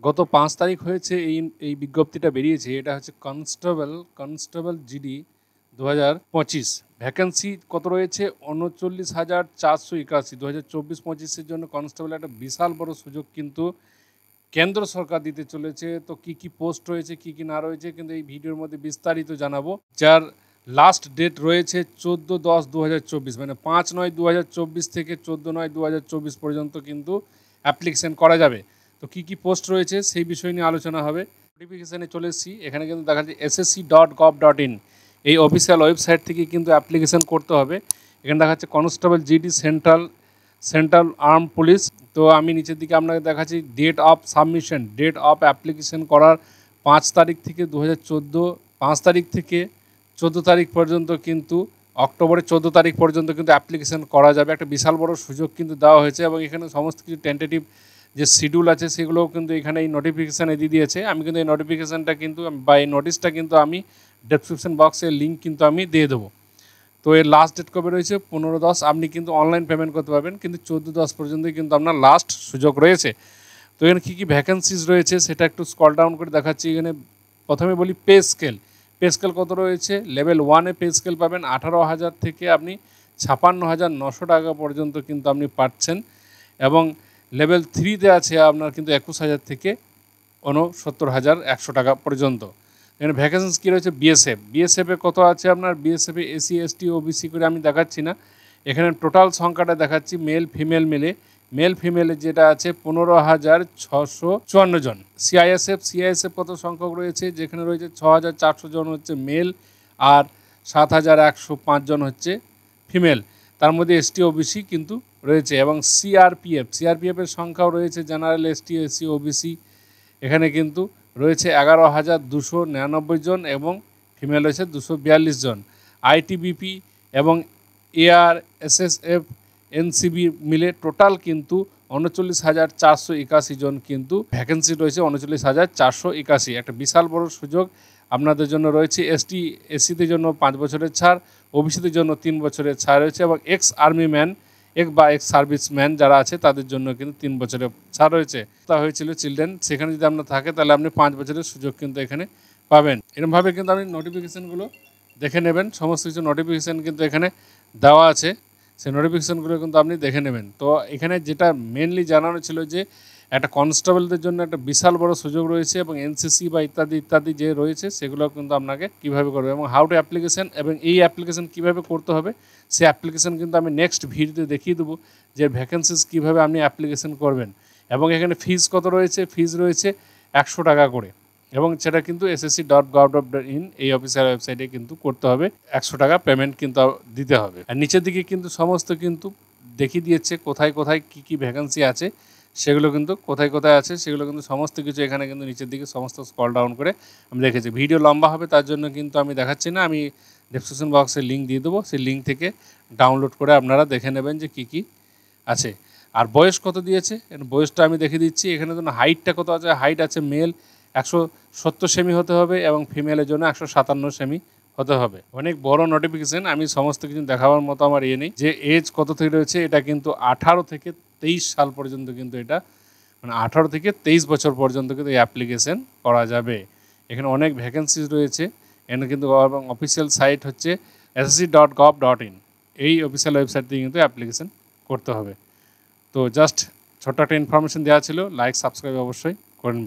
গত ৫ তারিখ হয়েছে এই বিজ্ঞপ্তিটা বেরিয়েছে। এটা হচ্ছে কনস্টেবল জিডি ২০২৫। ভ্যাকেন্সি কত রয়েছে? ৩৯,৪৮১। ২০২৪-২৫-এর জন্য কনস্টেবল একটা বিশাল বড় সুযোগ কিন্তু কেন্দ্র সরকার দিতে চলেছে। তো কি পোস্ট রয়েছে, কি না রয়েছে কিন্তু এই ভিডিওর মধ্যে বিস্তারিত জানাবো। যার লাস্ট ডেট রয়েছে 14/10/2024, মানে 5/9/2024 থেকে 14/9/2024 পর্যন্ত কিন্তু অ্যাপ্লিকেশন করা যাবে। তো কি পোস্ট রয়েছে সেই বিষয় নিয়ে আলোচনা হবে। নোটিফিকেশানে চলে এসেছি। এখানে কিন্তু দেখা যাচ্ছে ssc.gov.in এই অফিসিয়াল ওয়েবসাইট থেকে কিন্তু অ্যাপ্লিকেশন করতে হবে। এখানে দেখা যাচ্ছে constable GD central arm police. তো আমি নিচের দিকে আপনাকে দেখাচ্ছি date of submission, date of application করার 5 তারিখ থেকে 2014, 5 তারিখ থেকে 14 তারিখ পর্যন্ত কিন্তু অক্টোবরের 14 তারিখ পর্যন্ত কিন্তু অ্যাপ্লিকেশন করা যাবে। একটা বিশাল বড় সুযোগ কিন্তু দেওয়া হয়েছে এবং এখানে সমস্ত কিছু টেন্টেটিভ যে শিডিউল আছে সেগুলোও কিন্তু এখানে এই নোটিফিকেশানে দিয়ে দিয়েছে। আমি কিন্তু এই নোটিফিকেশানটা কিন্তু বা এই নোটিশটা কিন্তু আমি ডেসক্রিপশন বক্সের লিঙ্ক কিন্তু আমি দিয়ে দেবো। তো এর লাস্ট ডেট কবে রয়েছে? 15/10। আপনি কিন্তু অনলাইন পেমেন্ট করতে পারবেন, কিন্তু 14/10 পর্যন্তই কিন্তু আপনার লাস্ট সুযোগ রয়েছে। তো এখানে কী ভ্যাকেন্সিজ রয়েছে সেটা একটু স্ক্রল ডাউন করে দেখাচ্ছি। এখানে প্রথমে বলি পে স্কেল কত রয়েছে? লেভেল 1-এ পে স্কেল পাবেন 18,000 থেকে আপনি 56,900 টাকা পর্যন্ত কিন্তু আপনি পাচ্ছেন, এবং লেভেল 3-তে আছে আপনার কিন্তু 21,000 থেকে 69,100 টাকা পর্যন্ত। এখানে ভ্যাকেন্সি কী রয়েছে? বিএসএফে কত আছে আপনার? বিএসএফে এসসি, এসটি, ওবিসি করে আমি দেখাচ্ছি না, এখানে টোটাল সংখ্যাটা দেখাচ্ছি মেল ফিমেলে যেটা আছে 15,654 জন। সিআইএসএফ কত সংখ্যক রয়েছে? যেখানে রয়েছে 6,400 জন হচ্ছে মেল আর 7,105 জন হচ্ছে ফিমেল। তার মধ্যে এসটি, ওবিসি কিন্তু রয়েছে, এবং সিআরপিএফের সংখ্যাও রয়েছে জেনারেল, এসটি, এসসি, ওবিসি। এখানে কিন্তু রয়েছে 11,299 জন এবং ফিমেল রয়েছে 242 জন। আইটিবিপি এবং এআরএসএসএফ, এনসিবি মিলে টোটাল কিন্তু 39,481 জন কিন্তু ভ্যাকেন্সি রয়েছে। 39,481 একটা বিশাল বড় সুযোগ আপনাদের জন্য রয়েছে। এসসিদের জন্য 5 বছরের ছাড়, ওবিসিদের জন্য 3 বছরের ছাড় রয়েছে, এবং এক্স সার্ভিসম্যান যারা আছে তাদের জন্য কিন্তু 3 বছরের ছাড় রয়েছে। তা হয়েছিল চিলড্রেন, সেখানে যদি আপনার থাকে তাহলে আপনি 5 বছরের সুযোগ কিন্তু এখানে পাবেন। এরকমভাবে কিন্তু আপনি নোটিফিকেশানগুলো দেখে নেবেন। সমস্ত কিছু নোটিফিকেশান কিন্তু এখানে দেওয়া আছে, সেই নোটিফিকেশানগুলো কিন্তু আপনি দেখে নেবেন। তো এখানে যেটা মেনলি জানানো ছিল যে একটা কনস্টেবলদের জন্য একটা বিশাল বড় সুযোগ রয়েছে, এবং এনসিসি বা ইত্যাদি যে রয়েছে সেগুলো কিন্তু আপনাকে কীভাবে করবে এবং হাউ টু অ্যাপ্লিকেশান, এবং এই অ্যাপ্লিকেশান কীভাবে করতে হবে সেই অ্যাপ্লিকেশান কিন্তু আমি নেক্সট ভিডিওতে দেখিয়ে দেবো যে ভ্যাকেন্সিস কীভাবে আপনি অ্যাপ্লিকেশান করবেন। এবং এখানে ফিজ কত রয়েছে? ফিজ রয়েছে 100 টাকা করে, এবং সেটা কিন্তু ssc.gov.in এই অফিসিয়াল ওয়েবসাইটে কিন্তু করতে হবে। 100 টাকা পেমেন্ট কিন্তু দিতে হবে। আর নিচের দিকে কিন্তু সমস্ত কিন্তু দেখিয়ে দিয়েছে কোথায় কী ভ্যাকেন্সি আছে, সেগুলো কিন্তু কোথায় আছে সেগুলো কিন্তু সমস্ত কিছু এখানে কিন্তু নিচের দিকে সমস্ত স্ক্রল ডাউন করে আমি দেখেছি। ভিডিও লম্বা হবে তার জন্য কিন্তু আমি দেখাচ্ছি না, আমি ডেসক্রিপশন বক্সে লিঙ্ক দিয়ে দেবো, সেই লিঙ্ক থেকে ডাউনলোড করে আপনারা দেখে নেবেন যে কী আছে। আর বয়স কত দিয়েছে, বয়সটা আমি দেখে দিচ্ছি। এখানে জন্য হাইটটা কত আছে? হাইট আছে মেল 170 সেমি হতে হবে, এবং ফিমেলের জন্য 157 সেমি হতে হবে। অনেক বড় নোটিফিকেশান, আমি সমস্ত কিছু দেখাবার মতো আমার নেই। যে এজ কত থেকে রয়েছে, এটা কিন্তু 18 থেকে 23 সাল পর্যন্ত কিন্তু এটা, মানে 18 থেকে 23 বছর পর্যন্ত কিন্তু এই অ্যাপ্লিকেশান করা যাবে। এখানে অনেক ভ্যাকেন্সিজ রয়েছে। এখানে কিন্তু অফিসিয়াল সাইট হচ্ছে ssc.gov.in এই অফিসিয়াল ওয়েবসাইট থেকে কিন্তু অ্যাপ্লিকেশান করতে হবে। তো জাস্ট ছোট্ট একটা ইনফরমেশন দেওয়া ছিল, লাইক সাবস্ক্রাইব অবশ্যই করবেন।